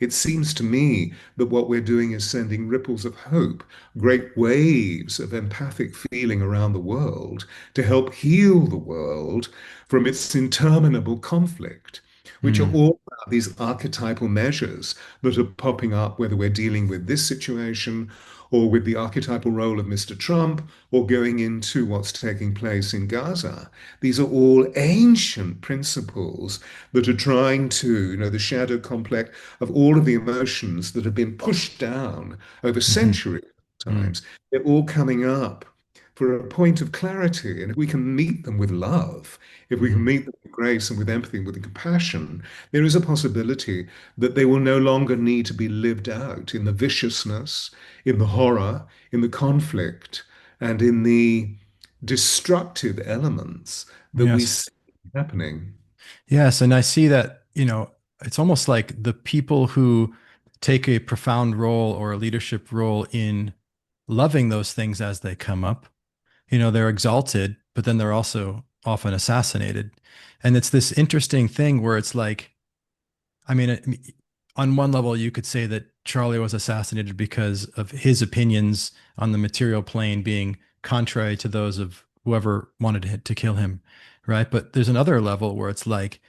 it seems to me that what we're doing is sending ripples of hope, great waves of empathic feeling around the world to help heal the world from its interminable conflict, which are Mm. all about these archetypal measures that are popping up, whether we're dealing with this situation or with the archetypal role of Mr. Trump or going into what's taking place in Gaza. These are all ancient principles that are trying to, the shadow complex of all of the emotions that have been pushed down over Hmm. centuries of Mm. times. They're all coming up for a point of clarity. And if we can meet them with love, if we Hmm. can meet them with grace and with empathy and with compassion, there is a possibility that they will no longer need to be lived out in the viciousness, in the horror, in the conflict, and in the destructive elements that we Yes. see happening. Yes. And I see that, it's almost like the people who take a profound role or a leadership role in loving those things as they come up, they're exalted, but then they're also often assassinated. And it's this interesting thing where it's like, on one level, you could say that Charlie was assassinated because of his opinions on the material plane being contrary to those of whoever wanted to kill him, right? But there's another level where it's like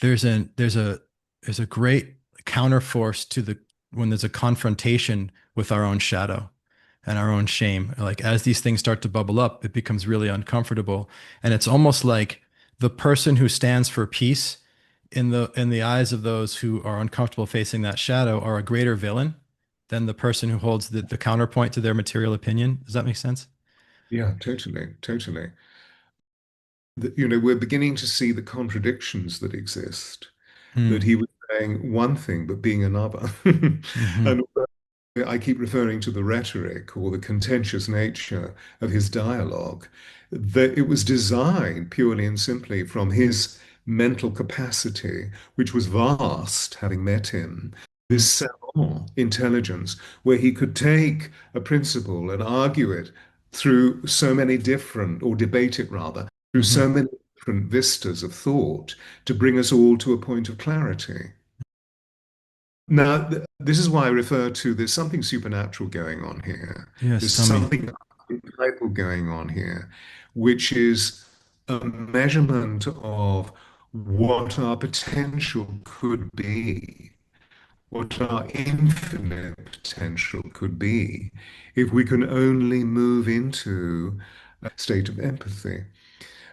there's a there's a there's a great counterforce to the when there's a confrontation with our own shadow and our own shame. Like as these things start to bubble up, it becomes really uncomfortable, and it's almost like the person who stands for peace in the eyes of those who are uncomfortable facing that shadow are a greater villain than the person who holds the counterpoint to their material opinion. Does that make sense? Yeah, totally, totally. We're beginning to see the contradictions that exist, that Hmm. he was saying one thing but being another. Hmm. And I keep referring to the rhetoric or the contentious nature of his dialogue, that it was designed purely and simply from his mental capacity, which was vast, having met him, this savant intelligence, where he could take a principle and argue it through so many different, or debate it rather, through Hmm. so many different vistas of thought to bring us all to a point of clarity. Now, this is why I refer to there's something supernatural going on here. Yes, There's tell me. something archetypal going on here, which is a measurement of what our potential could be, what our infinite potential could be, if we can only move into a state of empathy.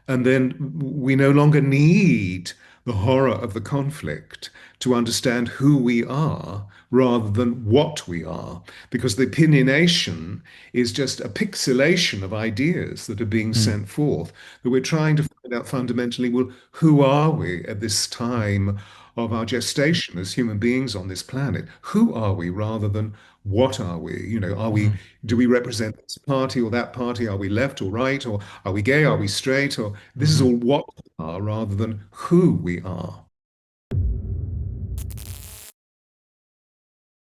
And then we no longer need the horror of the conflict to understand who we are rather than what we are, because the opinionation is just a pixelation of ideas that are being Hmm. sent forth, that we're trying to find out fundamentally, well, who are we at this time of our gestation as human beings on this planet? Who are we rather than what are we? Hmm. Do we represent this party or that party? Are we left or right? Or are we gay? Are we straight? Or this is Hmm. all what we are rather than who we are.